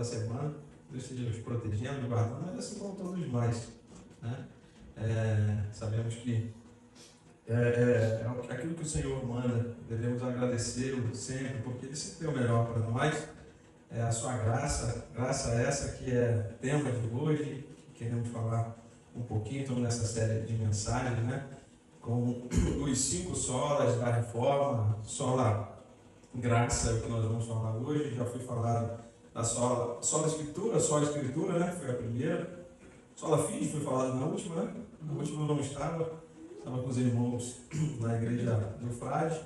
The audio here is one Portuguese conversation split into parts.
da semana. Deus esteja nos protegendo, nos guardando, mas assim como todos nós, né? Sabemos que aquilo que o Senhor manda, devemos agradecê-lo sempre, porque Ele sempre tem o melhor para nós. É a sua graça essa que é tema de hoje, que queremos falar um pouquinho. Estamos nessa série de mensagens, né? Com os 5 solas da reforma. Sola graça é o que nós vamos falar hoje. Já foi falado da sola escritura, né? Foi a primeira. Sola fide foi falado na última, né? Na última eu não estava com os irmãos na igreja do Frade.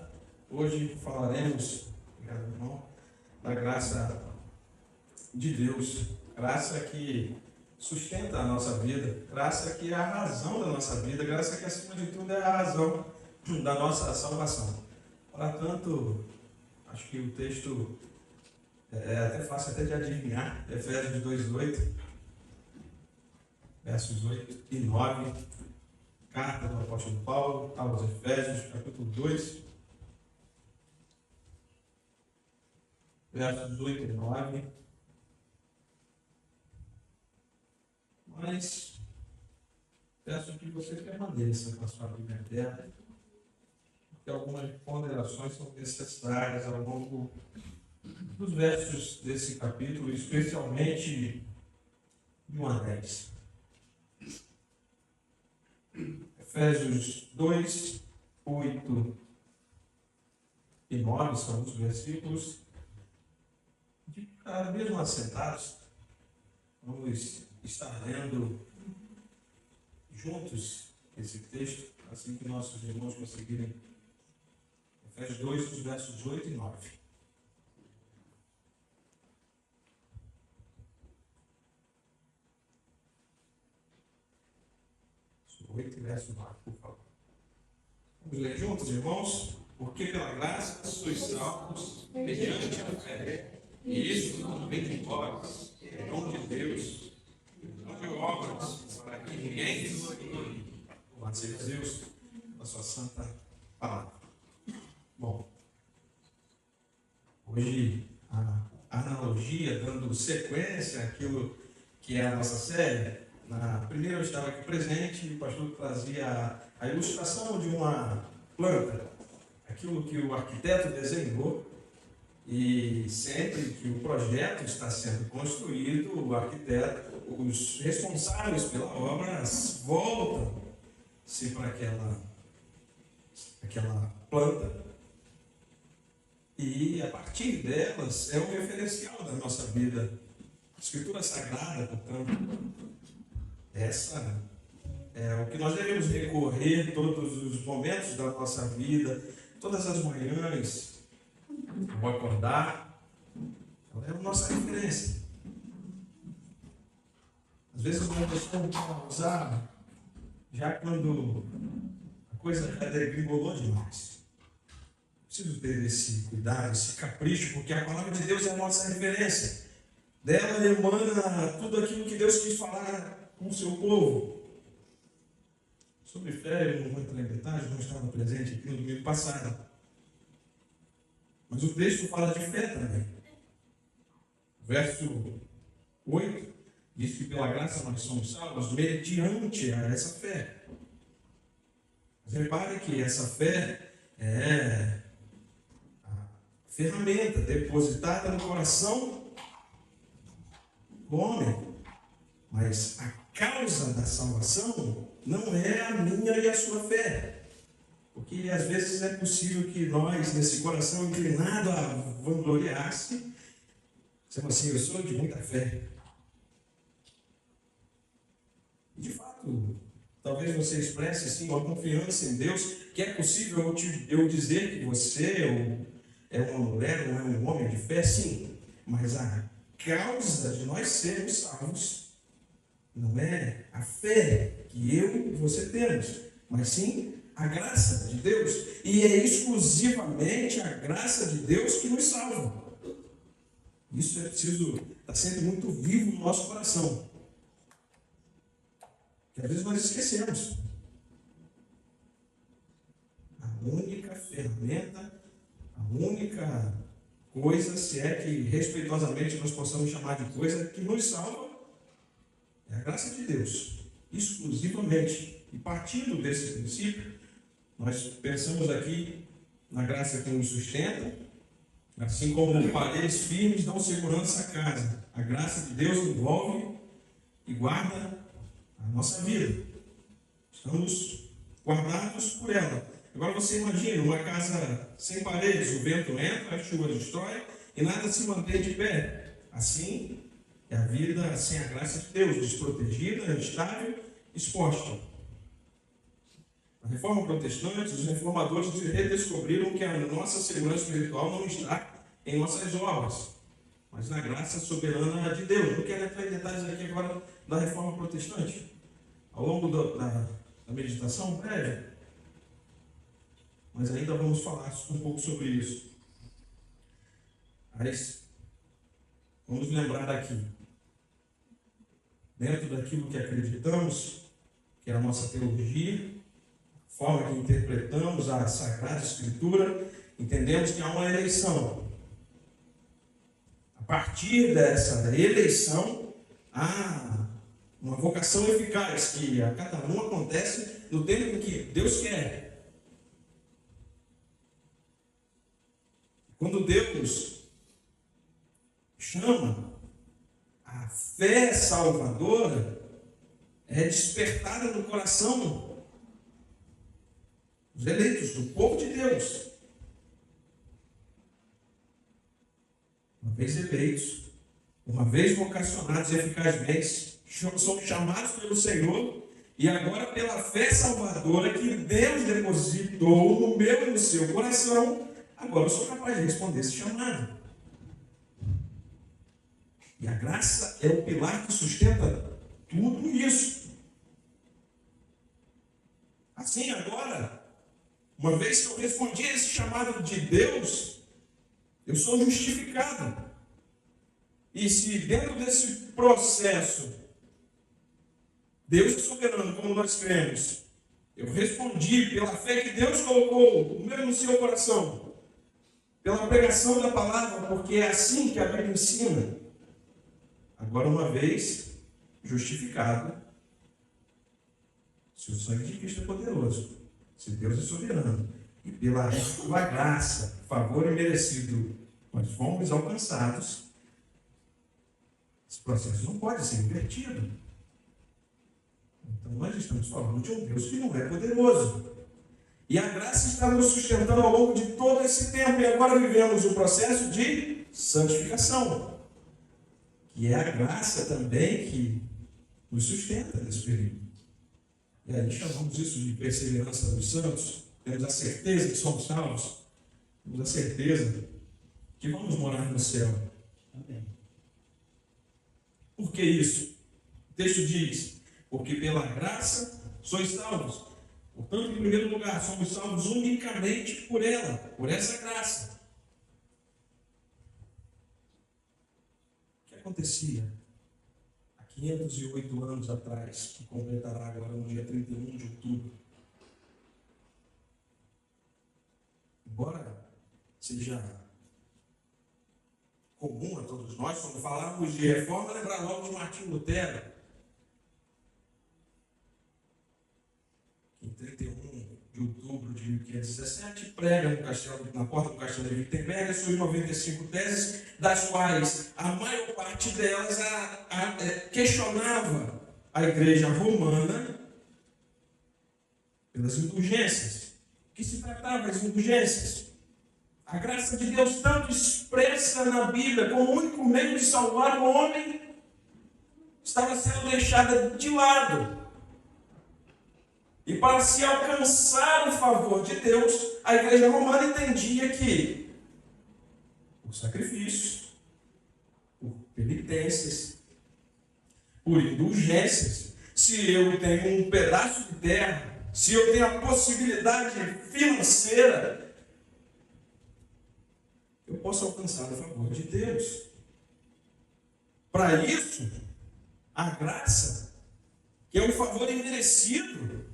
Hoje falaremos, obrigado, irmão, da graça de Deus, graça que sustenta a nossa vida, graça que é a razão da nossa vida, graça que acima de tudo é a razão da nossa salvação. Portanto, acho que o texto é até fácil até de adivinhar, Efésios 2:8, versos 8 e 9, carta do apóstolo Paulo aos Efésios, capítulo 2, versos 8 e 9. Mas peço que você permaneça com a sua Bíblia aberta, porque algumas ponderações são necessárias ao longo dos versos desse capítulo, especialmente de 1 a 10. Efésios 2, 8 e 9 são os versículos. Mesmo assentados, vamos estar lendo juntos esse texto, assim que nossos irmãos conseguirem. Efésios 2, os versos 8 e 9. 8 e verso 9, por favor. Vamos ler juntos, irmãos? Porque pela graça sois salvos mediante a fé, e isso não vem de vós, é dom de Deus, não de obras, para que ninguém se glorie. Louvado seja Deus, a sua santa palavra. Bom, hoje a analogia, dando sequência àquilo que é a nossa série. Na primeira eu estava aqui presente e o pastor trazia a ilustração de uma planta, aquilo que o arquiteto desenhou, e sempre que o projeto está sendo construído, o arquiteto, os responsáveis pela obra voltam-se para aquela planta, e a partir delas é um referencial da nossa vida. A Escritura Sagrada, portanto, essa é o que nós devemos recorrer todos os momentos da nossa vida, todas as manhãs, ao acordar. Ela é a nossa referência. Às vezes nós deixamos de usar já quando a coisa já degringolou demais. Preciso ter esse cuidado, esse capricho, porque a palavra de Deus é a nossa referência. Dela emana tudo aquilo que Deus quis falar com o seu povo. Sobre fé, eu não vou entrar em detalhes, não estava presente aqui no domingo passado. Mas o texto fala de fé também. Verso 8 diz que pela graça nós somos salvos mediante a essa fé. Mas repare que essa fé é a ferramenta depositada no coração do homem. Mas a causa da salvação não é a minha e a sua fé. Porque às vezes é possível que nós, nesse coração inclinado a vangloriar-se, dizemos assim: eu sou de muita fé. E de fato, talvez você expresse assim, uma confiança em Deus, que é possível eu dizer que você é uma mulher ou é um homem de fé, sim. Mas a causa de nós sermos salvos não é a fé que eu e você temos, mas sim a graça de Deus. E é exclusivamente a graça de Deus que nos salva. Isso é preciso estar sempre muito vivo no nosso coração. Que às vezes nós esquecemos. A única ferramenta, a única coisa, se é que respeitosamente nós possamos chamar de coisa, que nos salva é a graça de Deus, exclusivamente. E partindo desse princípio, nós pensamos aqui na graça que nos sustenta, assim como paredes firmes dão segurança à casa. A graça de Deus envolve e guarda a nossa vida. Estamos guardados por ela. Agora você imagina uma casa sem paredes, o vento entra, a chuva destrói e nada se mantém de pé. Assim é a vida sem a graça de Deus, desprotegida, instável, exposta. Na Reforma Protestante, os reformadores redescobriram que a nossa segurança espiritual não está em nossas obras, mas na graça soberana de Deus. Não quero entrar em detalhes aqui agora da Reforma Protestante. Ao longo da meditação prévia, mas ainda vamos falar um pouco sobre isso. Mas vamos lembrar aqui, dentro daquilo que acreditamos, que é a nossa teologia, a forma que interpretamos a Sagrada Escritura, entendemos que há uma eleição. A partir dessa eleição, há uma vocação eficaz, que a cada um acontece no tempo em que Deus quer. Quando Deus chama, a fé salvadora é despertada no coração dos eleitos, do povo de Deus. Uma vez eleitos, uma vez vocacionados eficazmente, somos chamados pelo Senhor e agora pela fé salvadora que Deus depositou no meu e no seu coração, agora eu sou capaz de responder esse chamado. E a graça é o pilar que sustenta tudo isso. Assim, agora, uma vez que eu respondi a esse chamado de Deus, eu sou justificado. E se dentro desse processo, Deus é soberano, como nós cremos, eu respondi pela fé que Deus colocou no meu e no seu coração, pela pregação da palavra, porque é assim que a Bíblia ensina. Agora, uma vez justificado, se o sangue de Cristo é poderoso, se Deus é soberano, e pela sua graça, favor imerecido, nós fomos alcançados, esse processo não pode ser invertido. Então, nós estamos falando de um Deus que não é poderoso. E a graça está nos sustentando ao longo de todo esse tempo. E agora vivemos o processo de santificação, que é a graça também que nos sustenta nesse período. E aí chamamos isso de perseverança dos santos. Temos a certeza que somos salvos. Temos a certeza que vamos morar no céu. Amém. Por que isso? O texto diz: porque pela graça sois salvos. Portanto, em primeiro lugar, somos salvos unicamente por ela, por essa graça. O que acontecia há 508 anos atrás, que completará agora no dia 31 de outubro? Embora seja comum a todos nós, quando falamos de reforma, lembrar logo de Martinho Lutero, em 31 de outubro de 1517, prega na porta do castelo de Wittenberg as suas 95 teses, das quais a maior parte delas questionava a igreja romana pelas indulgências. O que se tratava das indulgências? A graça de Deus, tanto expressa na Bíblia como o único meio de salvar o homem, estava sendo deixada de lado. E para se alcançar o favor de Deus, a igreja romana entendia que por sacrifícios, por penitências, por indulgências, se eu tenho um pedaço de terra, se eu tenho a possibilidade financeira, eu posso alcançar o favor de Deus. Para isso, a graça, que é um favor imerecido,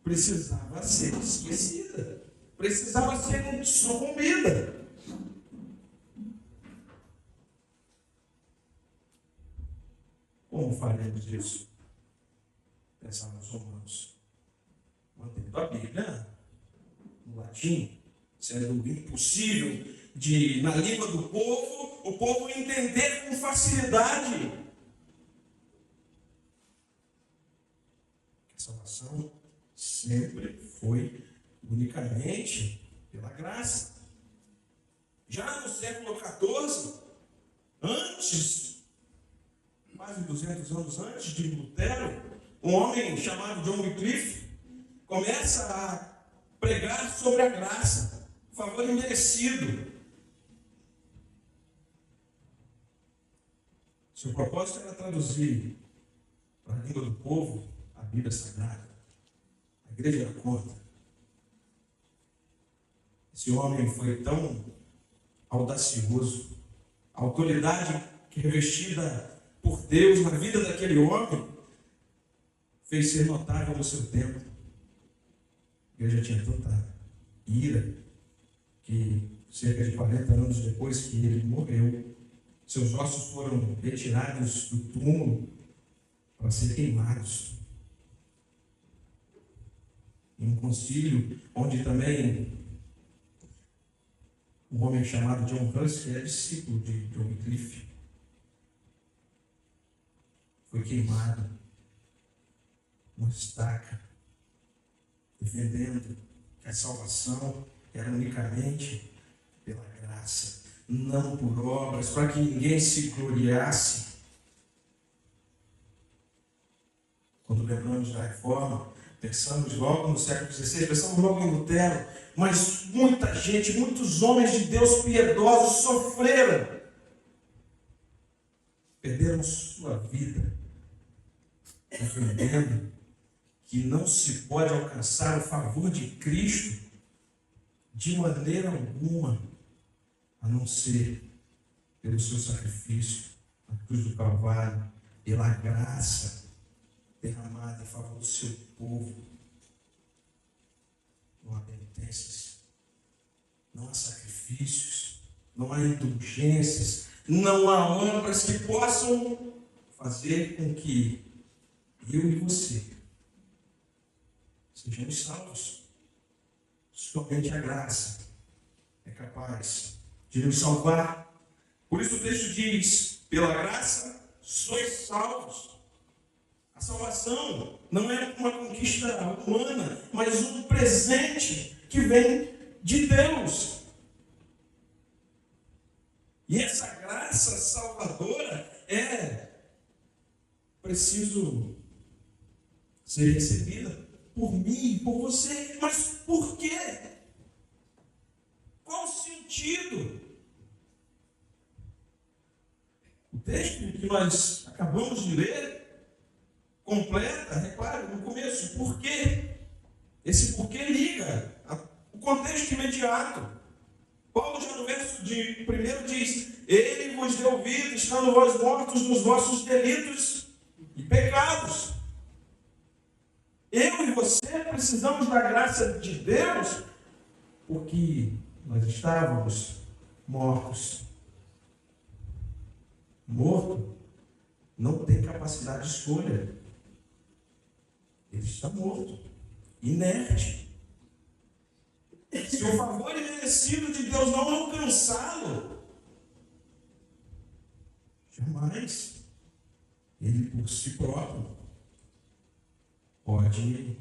precisava ser esquecida, precisava ser sucumbida. Como faremos isso? Pensaram os romanos. Mantendo a Bíblia no latim, sendo impossível de, na língua do povo, o povo entender com facilidade. A salvação sempre foi unicamente pela graça. Já no século XIV, quase 200 anos antes de Lutero, um homem chamado John Wycliffe começa a pregar sobre a graça, favor imerecido. Seu propósito era traduzir para a língua do povo a Bíblia Sagrada. A igreja era contra. Esse homem foi tão audacioso, a autoridade que revestida por Deus na vida daquele homem fez ser notável no seu tempo. A igreja tinha tanta ira que cerca de 40 anos depois que ele morreu, seus ossos foram retirados do túmulo para serem queimados. Em um concílio onde também um homem chamado John Huss, que é discípulo de John Wycliffe, foi queimado numa estaca, defendendo que a salvação era unicamente pela graça, não por obras, para que ninguém se gloriasse. Quando lembramos da reforma, pensamos logo no século XVI, pensamos logo em Lutero, mas muita gente, muitos homens de Deus piedosos sofreram, perderam sua vida, defendendo que não se pode alcançar o favor de Cristo de maneira alguma, a não ser pelo seu sacrifício na cruz do Calvário, pela graça derramada em favor do seu povo. Não há penitências, não há sacrifícios, não há indulgências, não há obras que possam fazer com que eu e você sejamos salvos. Somente a graça é capaz de nos salvar. Por isso o texto diz: pela graça sois salvos. A salvação não é uma conquista humana, mas um presente que vem de Deus. E essa graça salvadora é preciso ser recebida por mim e por você. Mas por quê? Qual o sentido? O texto que nós acabamos de ler completa, repare no começo, por quê? Esse porquê liga o contexto imediato. Paulo já no verso de primeiro diz: ele vos deu vida, estando vós mortos nos vossos delitos e pecados. Eu e você precisamos da graça de Deus porque nós estávamos mortos. Morto não tem capacidade de escolha. Ele está morto, inerte. Se o favor imerecido de Deus não alcançá-lo, jamais ele por si próprio pode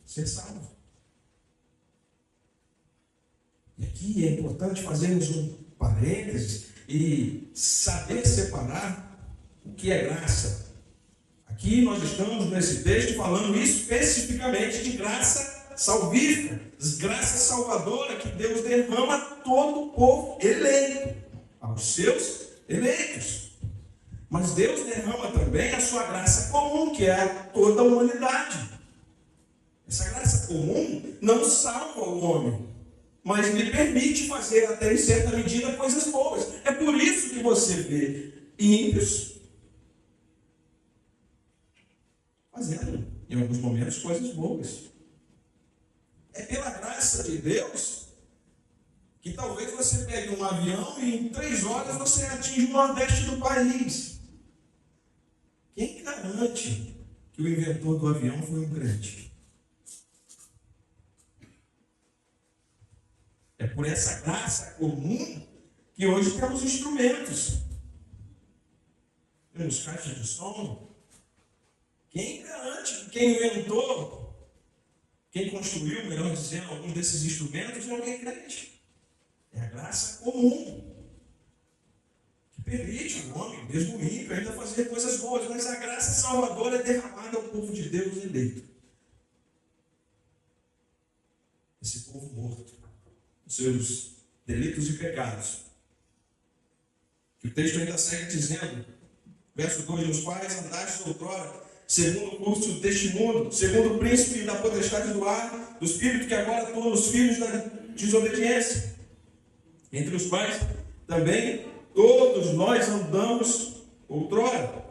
ser salvo. E aqui é importante fazermos um parênteses e saber separar o que é graça. Aqui nós estamos nesse texto falando especificamente de graça salvífica, graça salvadora que Deus derrama a todo o povo eleito, aos seus eleitos. Mas Deus derrama também a sua graça comum, que é a toda a humanidade. Essa graça comum não salva o homem, mas lhe permite fazer até em certa medida coisas boas. É por isso que você vê ímpios fazendo, em alguns momentos, coisas boas. É pela graça de Deus que talvez você pegue um avião e em 3 horas você atinge o nordeste do país. garante que o inventor do avião foi um crente? É por essa graça comum que hoje temos instrumentos. Temos caixas de som. Quem garante que quem inventou, quem construiu, melhor dizendo, algum desses instrumentos é alguém crente? É a graça comum que permite o homem, mesmo o ímpio, ainda fazer coisas boas, mas a graça salvadora é derramada ao povo de Deus eleito. Esse povo morto, os seus delitos e pecados. Que o texto ainda segue dizendo, verso 2, os quais andaste outrora, segundo o curso deste mundo, segundo o príncipe da potestade do ar, do espírito que agora atua nos filhos da desobediência, entre os quais também todos nós andamos outrora,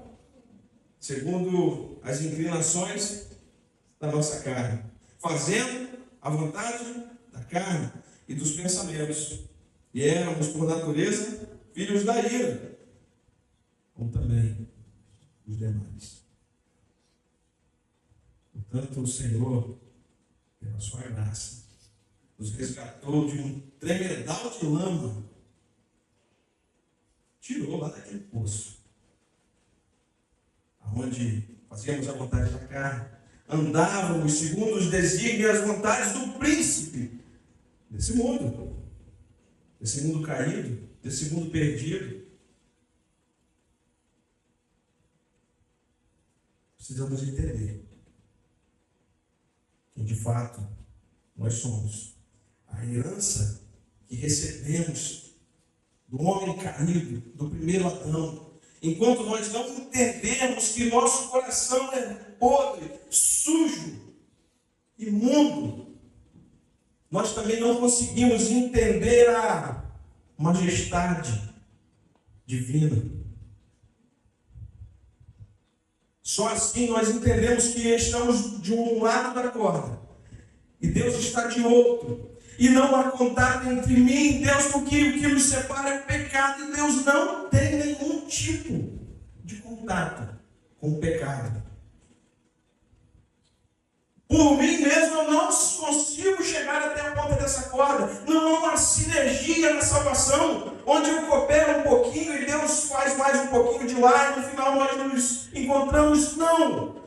segundo as inclinações da nossa carne, fazendo a vontade da carne e dos pensamentos, e éramos por natureza filhos da ira, como também os demais. Portanto, o Senhor, pela sua graça, nos resgatou de um tremedal de lama, tirou lá daquele poço, onde fazíamos a vontade da carne, andávamos segundo os desígnios e as vontades do príncipe desse mundo caído, desse mundo perdido. Precisamos entender quem de fato nós somos. A herança que recebemos do homem caído, do primeiro Adão. Enquanto nós não entendemos que nosso coração é podre, sujo, imundo, nós também não conseguimos entender a majestade divina. Só assim nós entendemos que estamos de um lado da corda e Deus está de outro. E não há contato entre mim e Deus, porque o que nos separa é o pecado. E Deus não tem nenhum tipo de contato com o pecado. Por mim mesmo eu não consigo chegar até a ponta dessa corda. Não há uma sinergia na salvação, onde eu coopero um pouquinho e Deus faz mais um pouquinho de lá e no final nós nos encontramos. Não!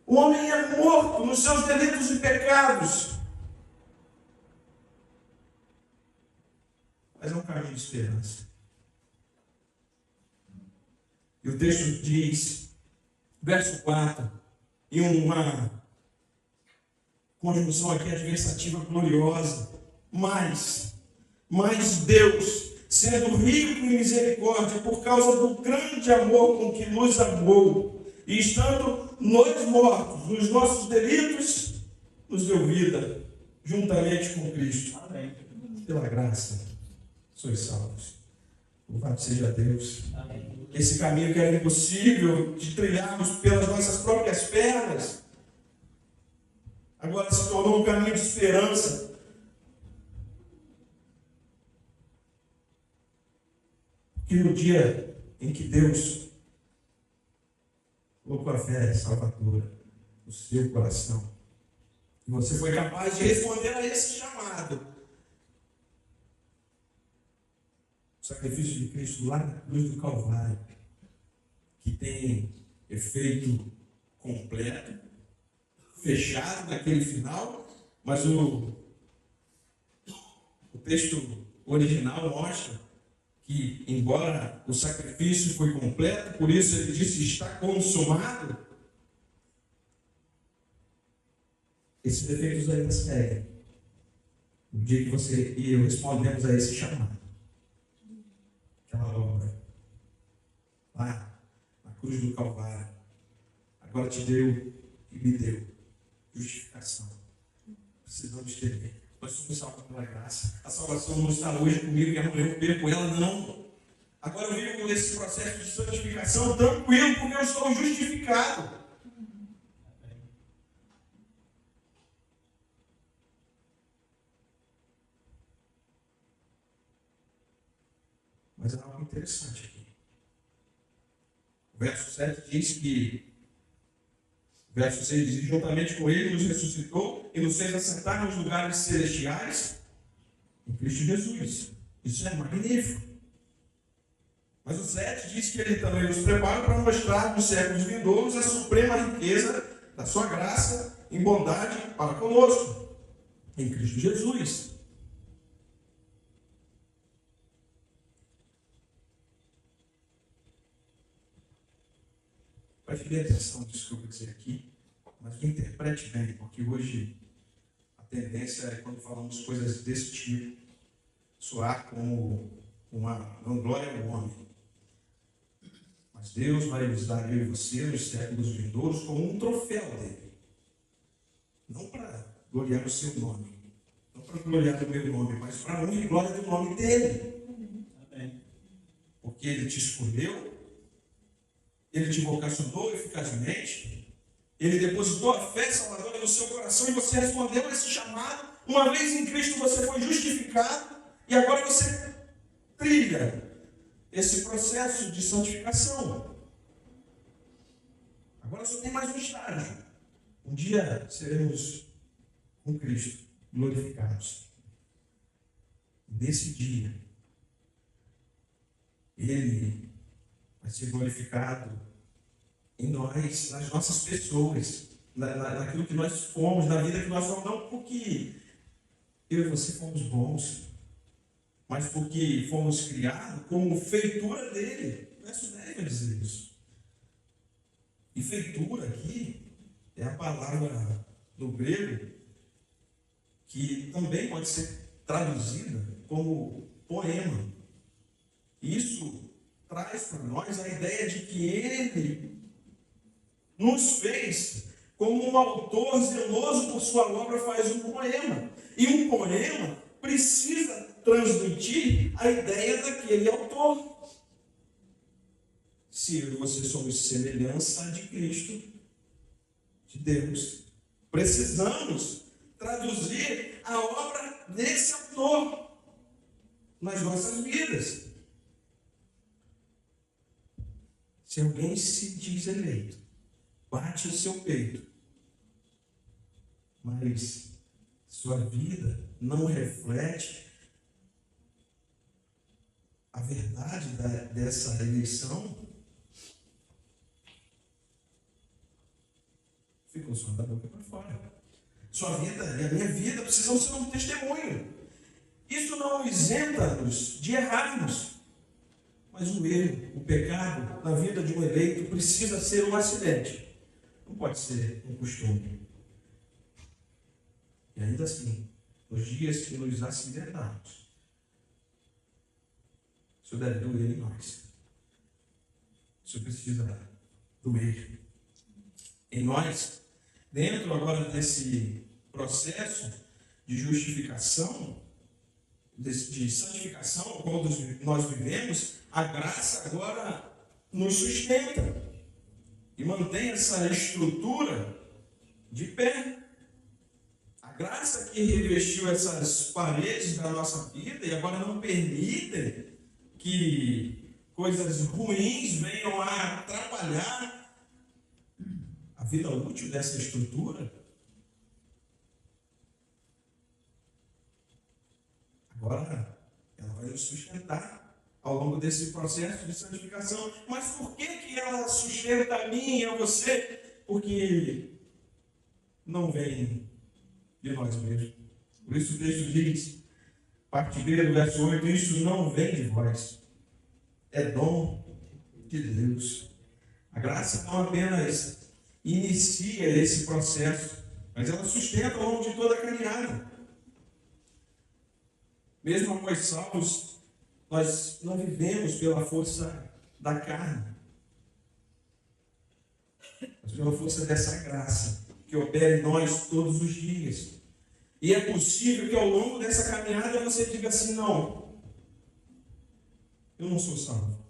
O homem é morto nos seus delitos e pecados. Mas é um caminho de esperança. E o texto diz, verso 4, em uma conjunção aqui adversativa gloriosa, mas Deus, sendo rico em misericórdia, por causa do grande amor com que nos amou, e estando nós mortos nos nossos delitos, nos deu vida, juntamente com Cristo. Amém. Pela graça, sois salvos. Louvado seja Deus. Amém. Esse caminho que era impossível de trilharmos pelas nossas próprias pernas, agora se tornou um caminho de esperança. Que no dia em que Deus colocou a fé salvadora no seu coração, e você foi capaz de responder a esse chamado, o sacrifício de Cristo lá na cruz do Calvário, que tem efeito completo, fechado naquele final, mas o texto original mostra que, embora o sacrifício foi completo, por isso ele disse, está consumado, esses defeitos ainda seguem. No dia que você e eu respondemos a esse chamado, aquela obra, lá na cruz do Calvário, agora te deu e me deu justificação. Precisamos ter. Nós somos salvos pela graça. A salvação não está hoje comigo e amanhã eu perco ela, não. Agora eu vivo nesse processo de santificação tranquilo, porque eu estou justificado. Mas há algo interessante aqui. O verso 7 diz que Verso 6 diz: e juntamente com ele nos ressuscitou e nos fez assentar nos lugares celestiais em Cristo Jesus. Isso é magnífico. Mas o 7 diz que ele também nos prepara para mostrar nos séculos vindouros a suprema riqueza da sua graça em bondade para conosco, em Cristo Jesus. Preste bem atenção nisso que eu vou dizer aqui, mas interprete bem, porque hoje a tendência é, quando falamos coisas desse tipo, soar como uma vanglória do homem. Mas Deus vai usar eu e você nos séculos vindouros como um troféu dele. Não para gloriar o seu nome, não para gloriar o meu nome, mas para a honra e glória do nome dele. Amém. Porque ele te escolheu, ele te vocacionou eficazmente, ele depositou a fé salvadora no seu coração e você respondeu a esse chamado. Uma vez em Cristo você foi justificado e agora você trilha esse processo de santificação. Agora só tem mais um estágio. Um dia seremos com Cristo glorificados. Nesse dia, Ele vai ser glorificado em nós, nas nossas pessoas, naquilo que nós fomos, na vida que nós somos, não porque eu e você fomos bons, mas porque fomos criados como feitura dele. O verso 10 vai dizer isso. E feitura aqui é a palavra do grego que também pode ser traduzida como poema. Isso traz para nós a ideia de que ele nos fez como um autor zeloso por sua obra faz um poema. E um poema precisa transmitir a ideia daquele autor. Se eu e você somos semelhança de Cristo, de Deus, precisamos traduzir a obra desse autor nas nossas vidas. Se alguém se diz eleito, bate o seu peito, mas sua vida não reflete a verdade dessa eleição, ficou só da boca para fora. Sua vida e a minha vida precisam ser um testemunho. Isso não isenta-nos de errarmos. Mas o erro, o pecado na vida de um eleito precisa ser um acidente. Não pode ser um costume. E ainda assim, nos dias que nos acidentarmos, isso deve doer em nós. Isso precisa doer em nós. Dentro agora desse processo de justificação, de santificação, ao qual nós vivemos, a graça agora nos sustenta e mantém essa estrutura de pé. A graça que revestiu essas paredes da nossa vida e agora não permite que coisas ruins venham a atrapalhar a vida útil dessa estrutura. Agora, ela vai nos sustentar ao longo desse processo de santificação. Mas por que ela sustenta a mim e a você? Porque não vem de nós mesmos. Por isso o texto diz, parte B do verso 8, isso não vem de vós. É dom de Deus. A graça não apenas inicia esse processo, mas ela sustenta ao longo de toda a caminhada. Mesmo após salvos, nós não vivemos pela força da carne, mas pela força dessa graça que opera em nós todos os dias. E é possível que ao longo dessa caminhada você diga assim, não, eu não sou salvo.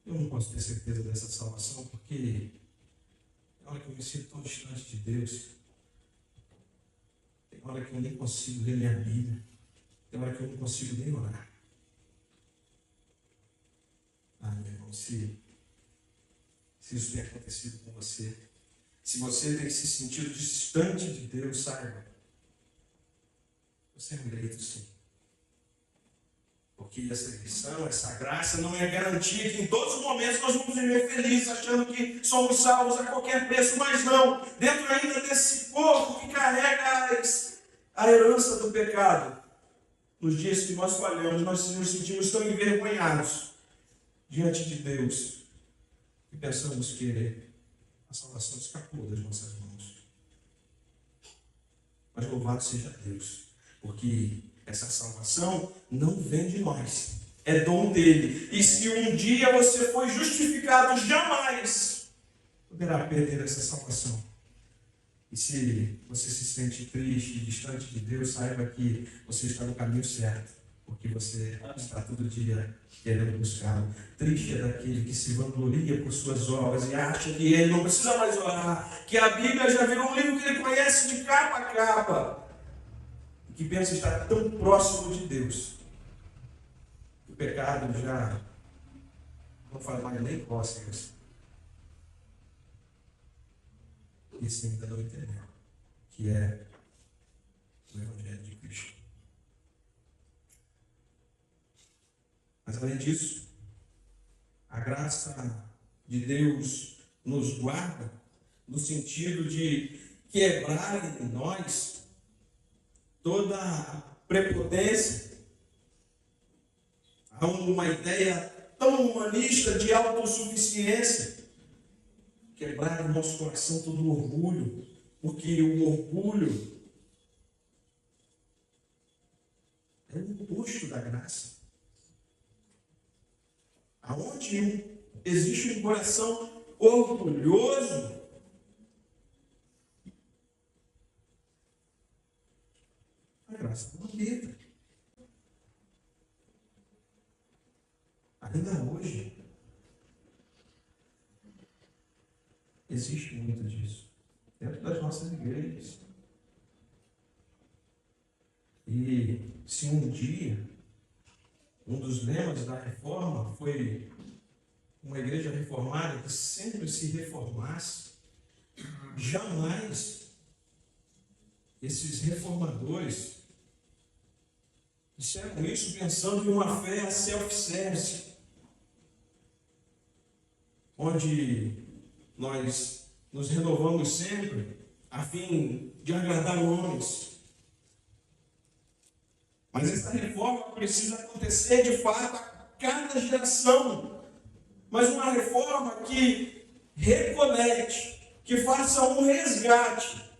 Eu não posso ter certeza dessa salvação porque é hora que eu me sinto tão distante de Deus. Tem hora que eu nem consigo ler minha Bíblia. Tem hora que eu não consigo nem orar. Ah, meu irmão, se se isso tem acontecido com você. Se você tem se sentido distante de Deus, saiba, você é um eleito, sim. Porque essa eleição, essa graça não é garantia que em todos os momentos nós vamos viver felizes, achando que somos salvos a qualquer preço, mas não. Dentro ainda desse corpo que carrega a herança do pecado, nos dias que nós falhamos, nós nos sentimos tão envergonhados diante de Deus e pensamos que a salvação escapou das nossas mãos. Mas louvado seja Deus, porque essa salvação não vem de nós, é dom dele. E se um dia você foi justificado, jamais poderá perder essa salvação. E se você se sente triste, distante de Deus, saiba que você está no caminho certo, porque você está todo dia querendo buscá-lo. Triste é daquele que se vangloria por suas obras e acha que ele não precisa mais orar, que a Bíblia já virou um livro que ele conhece de capa a capa, e que pensa estar tão próximo de Deus, que o pecado já não faz mais nem cócegas. Isso ainda não entendeu, que é o Evangelho de Cristo. Mas além disso, a graça de Deus nos guarda no sentido de quebrar em nós toda a prepotência, há uma ideia tão humanista de autossuficiência, quebrar no nosso coração todo o orgulho, porque o orgulho é o oposto da graça. Aonde existe um coração orgulhoso, a graça não habita. Ainda hoje, existe muito disso dentro das nossas igrejas. E se um dia um dos lemas da reforma foi uma igreja reformada que sempre se reformasse, jamais esses reformadores disseram isso pensando em uma fé self-service, onde nós nos renovamos sempre a fim de agradar homens. Mas essa reforma precisa acontecer de fato a cada geração. Mas uma reforma que recolete, que faça um resgate.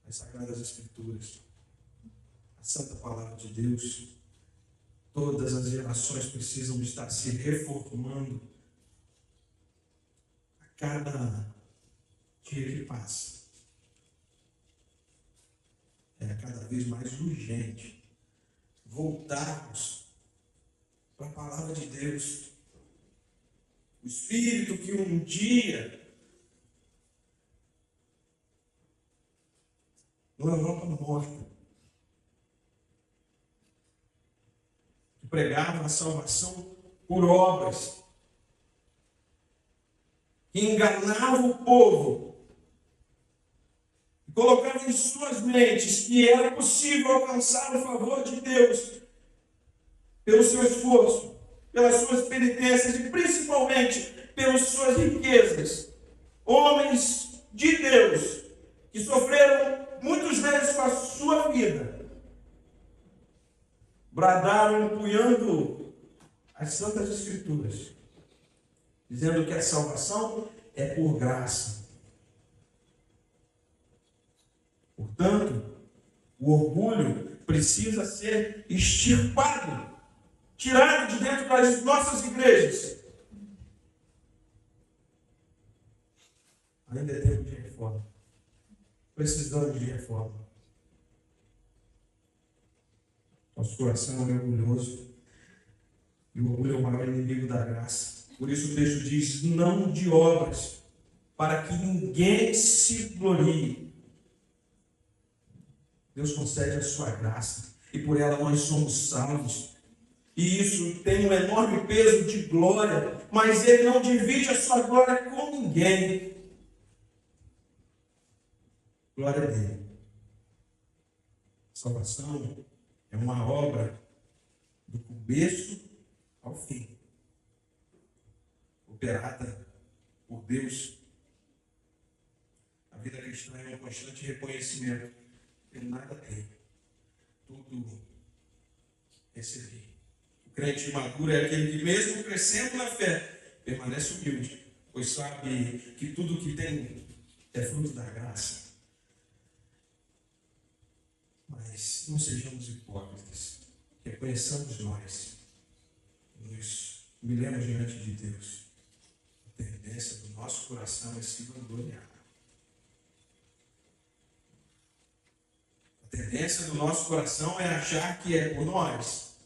As Sagradas Escrituras, a Santa Palavra de Deus, todas as gerações precisam estar se reformando a cada dia que passa. É cada vez mais urgente voltarmos para a Palavra de Deus. O Espírito que um dia, numa Europa morta, que pregava a salvação por obras, que enganava o povo, colocava em suas mentes que era possível alcançar o favor de Deus pelo seu esforço, pelas suas penitências e principalmente pelas suas riquezas. Homens de Deus que sofreram muitas vezes com a sua vida, bradaram empunhando as Santas Escrituras, dizendo que a salvação é por graça. Portanto, o orgulho precisa ser extirpado, tirado de dentro das nossas igrejas. Ainda é tempo de reforma. Precisamos de reforma. Nosso coração é orgulhoso e o orgulho é o maior inimigo da graça. Por isso o texto diz: não de obras, para que ninguém se glorie. Deus concede a sua graça e por ela nós somos salvos. E isso tem um enorme peso de glória, mas ele não divide a sua glória com ninguém. Glória a Deus. Salvação é uma obra do começo ao fim, operada por Deus. A vida cristã é um constante reconhecimento. Eu nada tenho, tudo recebi. O crente maduro é aquele que, mesmo crescendo na fé, permanece humilde, pois sabe que tudo que tem é fruto da graça. Mas não sejamos hipócritas. Reconheçamos nós, nos humilhemos diante de Deus. A tendência do nosso coração é se vangloriar. A tendência do nosso coração é achar que é por nós.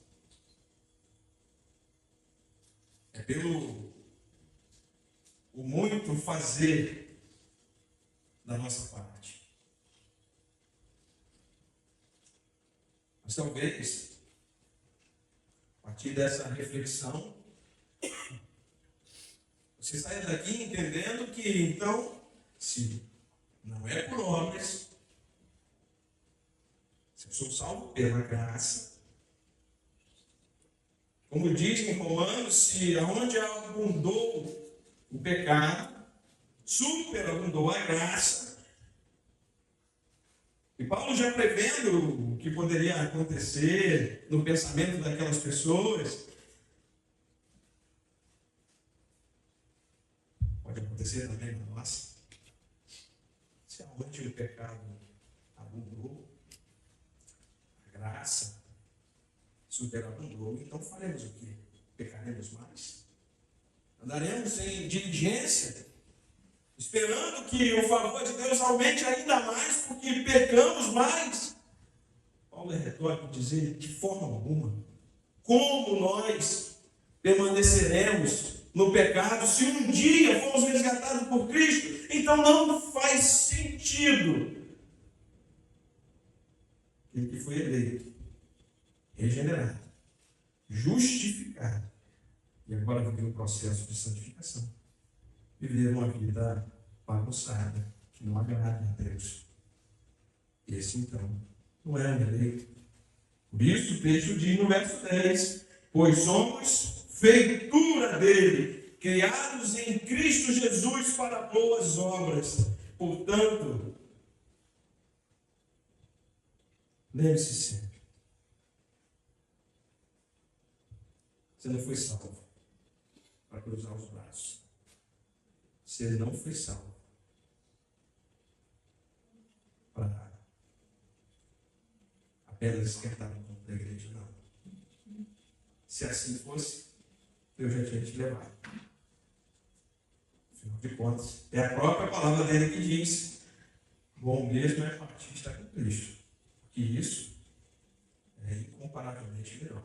É pelo o muito fazer da nossa parte. Mas talvez, a partir dessa reflexão, você saia daqui entendendo que, então, se não é por obras, se eu sou salvo pela graça, como diz em Romanos, se aonde abundou o pecado, superabundou a graça. E Paulo já prevendo o que poderia acontecer no pensamento daquelas pessoas, pode acontecer também na nossa. Se aonde o pecado abundou, a graça superabundou, então faremos o quê? Pecaremos mais? Andaremos em diligência, esperando que o favor de Deus aumente ainda mais, porque pecamos mais? Paulo é retórico dizer de forma alguma. Como nós permaneceremos no pecado se um dia fomos resgatados por Cristo? Então não faz sentido. Ele que foi eleito, regenerado, justificado, e agora viver o processo de santificação. Viver uma vida bagunçada, que não agrada a Deus. Esse, então, não é um eleito. Por isso, o texto diz no verso 10, pois somos feitura dele, criados em Cristo Jesus para boas obras. Portanto, lembre-se sempre, você não foi salvo para cruzar os braços. Você não foi salvo para apenas esquentar no ponto da igreja, não. Se assim fosse, eu já tinha te levado. Afinal de contas, é a própria palavra dele que diz: bom mesmo é partir estar com Cristo, porque isso é incomparavelmente melhor.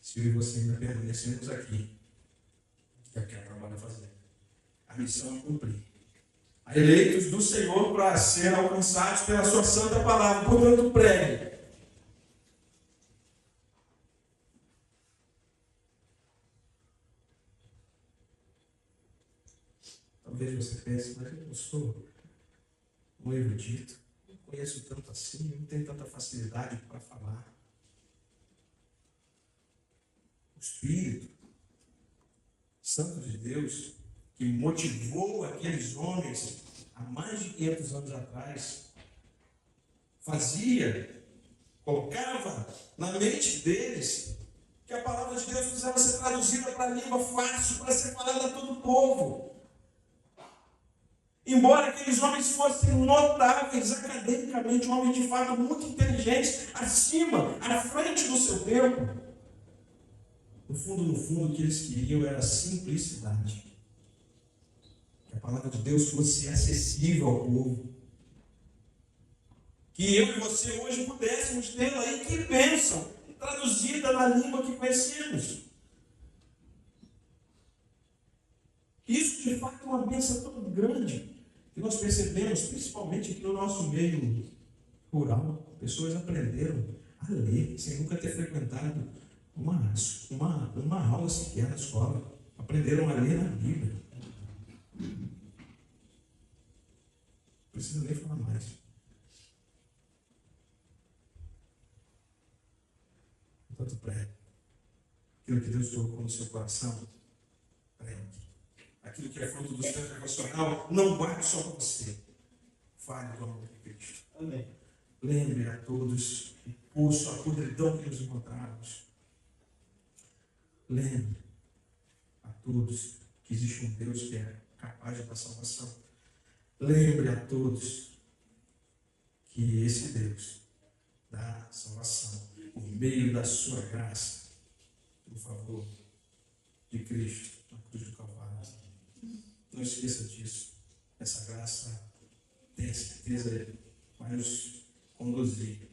Se eu e você ainda permanecemos aqui, é o que ela trabalha fazendo. A missão é cumprir. Há eleitos do Senhor para serem alcançados pela sua santa palavra. Portanto, pregue. Talvez você pense, mas eu não sou um erudito, não conheço tanto assim, não tenho tanta facilidade para falar. O Espírito Santo de Deus, que motivou aqueles homens há mais de 500 anos atrás, colocava na mente deles que a palavra de Deus precisava ser traduzida para a língua fácil, para ser falada a todo o povo. Embora aqueles homens fossem notáveis academicamente, homens de fato muito inteligentes, acima, à frente do seu tempo, no fundo, o que eles queriam era simplicidade. Que a palavra de Deus fosse acessível ao povo. Que eu e você hoje pudéssemos tê-la aí, que bênção, traduzida na língua que conhecemos. Isso de fato é uma bênção tão grande, que nós percebemos, principalmente aqui no nosso meio rural, pessoas aprenderam a ler, sem nunca ter frequentado uma aula sequer na escola. Aprenderam a ler na Bíblia. Não precisa nem falar mais. Portanto, pregue. Aquilo que Deus colocou no seu coração, pregue. Aquilo que é fruto do seu devocional, não guarde só para você. Fale do amor de Cristo. Amém. Lembre a todos o poço, a podridão que nos encontramos. Lembre a todos que existe um Deus que é capaz de dar salvação. Lembre a todos que esse Deus dá salvação por meio da sua graça, por favor, de Cristo na cruz do Calvário. Não esqueça disso. Essa graça, tenha certeza, vai nos conduzir,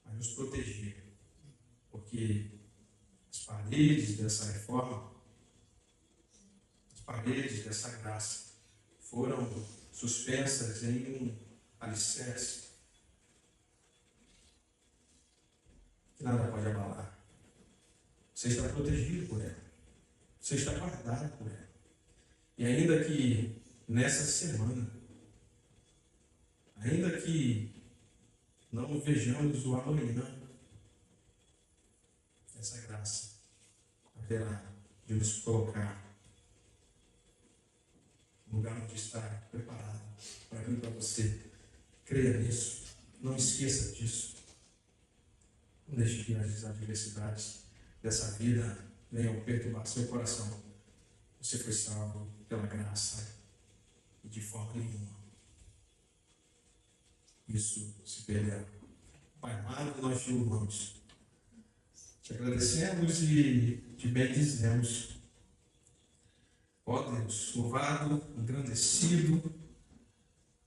vai nos proteger, porque as paredes dessa reforma, as paredes dessa graça foram suspensas em um alicerce que nada pode abalar. Você está protegido por ela, você está guardado por ela. E ainda que nessa semana, ainda que não vejamos o amanhã, essa graça haverá de nos colocar no lugar onde está preparado para mim e para você. Creia nisso. Não esqueça disso. Não deixe que as adversidades dessa vida venham perturbar seu coração. Você foi salvo pela graça e de forma nenhuma isso se perderá. Pai amado, nós te louvamos. Te agradecemos e te bendizemos. Ó Deus, louvado, engrandecido,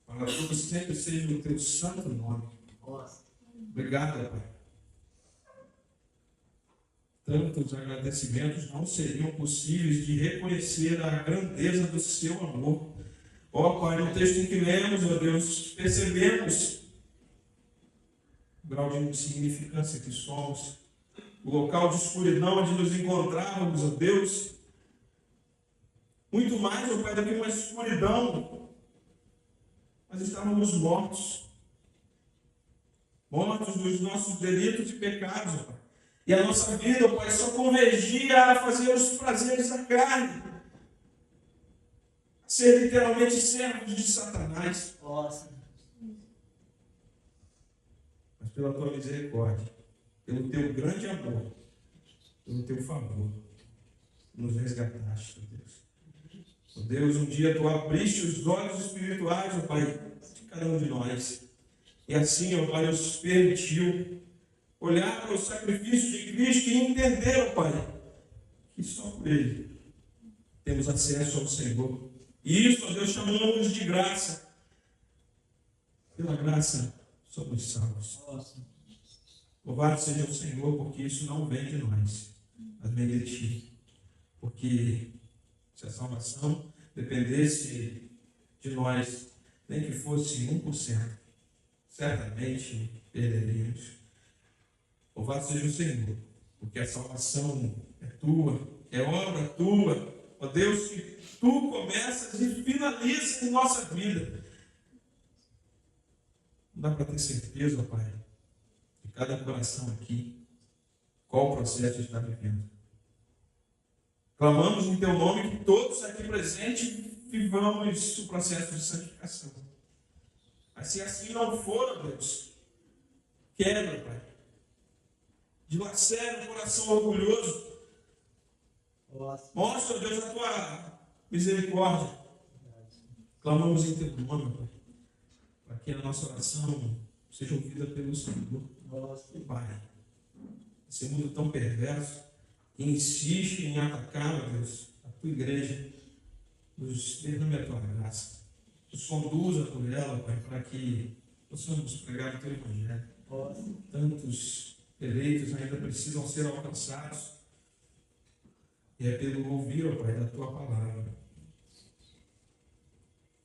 para todos sempre seja o teu santo nome. Obrigado, Pai. Tantos agradecimentos não seriam possíveis de reconhecer a grandeza do seu amor. Ó Pai, no texto em que lemos, ó Deus, percebemos o grau de insignificância que somos, o local de escuridão onde nos encontrávamos, ó Deus. Muito mais, ó Pai, do que uma escuridão. Nós estávamos mortos dos nossos delitos e pecados, ó Pai. E a nossa vida, ó Pai, só convergia a fazer os prazeres da carne, a ser literalmente servos de Satanás. Nossa. Mas pela tua misericórdia, pelo teu grande amor, pelo teu favor, nos resgataste, ó Deus. Ó Deus, um dia tu abriste os olhos espirituais, ó Pai, de cada um de nós. E assim, ó Pai, nos permitiu olhar para o sacrifício de Cristo e entender, ó Pai, que só por Ele temos acesso ao Senhor. E isso, ó Deus, chamamos de graça. Pela graça somos salvos. Louvado seja o Senhor, porque isso não vem de nós, mas vem de Ti. Porque se a salvação dependesse de nós, nem que fosse 1%, certamente perderíamos. Louvado seja o Senhor, porque a salvação é Tua, é obra Tua. Ó Deus, que Tu começas e finalizas em nossa vida. Não dá para ter certeza, ó Pai, de cada coração aqui, qual processo está vivendo. Clamamos em Teu nome que todos aqui presentes vivamos o processo de santificação. Mas se assim não for, ó Deus, quebra, Pai. Dilacera o coração orgulhoso. Mostra, ó Deus, a Tua misericórdia. Clamamos em Teu nome, Pai, para que a nossa oração seja ouvida pelo Senhor. Pai, esse mundo tão perverso que insiste em atacar, ó Deus, a Tua igreja, nos derrame a Tua graça, nos conduza por ela, Pai, para que possamos pregar o Teu Evangelho. Tantos eleitos ainda precisam ser alcançados, e é pelo ouvir, ó Pai, da Tua palavra.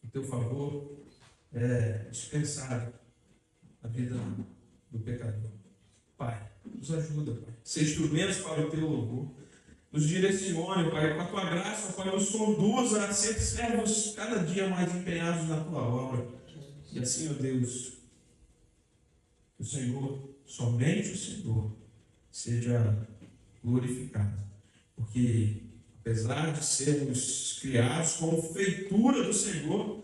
O Teu favor é dispensado na vida do pecador. Pai, Nos ajuda, Pai. Ser instrumentos para o teu louvor. Nos direcione, Pai, com a tua graça, Pai, nos conduza a ser servos cada dia mais empenhados na tua obra. E assim, ó Deus, que o Senhor, somente o Senhor, seja glorificado. Porque, apesar de sermos criados como feitura do Senhor,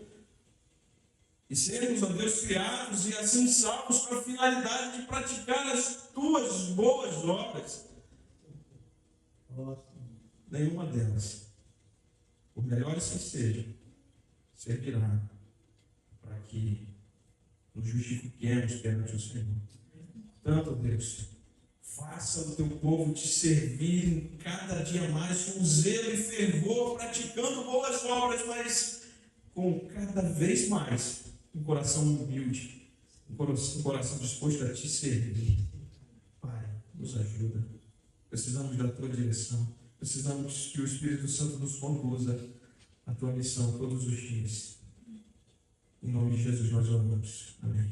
e sermos, ó Deus, criados e assim salvos com a finalidade de praticar as tuas boas obras, nenhuma delas, por melhores que sejam, servirá para que nos justifiquemos perante o Senhor. Portanto, Deus, faça o teu povo te servir em cada dia mais com zelo e fervor, praticando boas obras, mas com cada vez mais um coração humilde, um coração disposto a te servir. Pai, nos ajuda. Precisamos da tua direção. Precisamos que o Espírito Santo nos conduza à tua missão todos os dias. Em nome de Jesus nós oramos. Amém.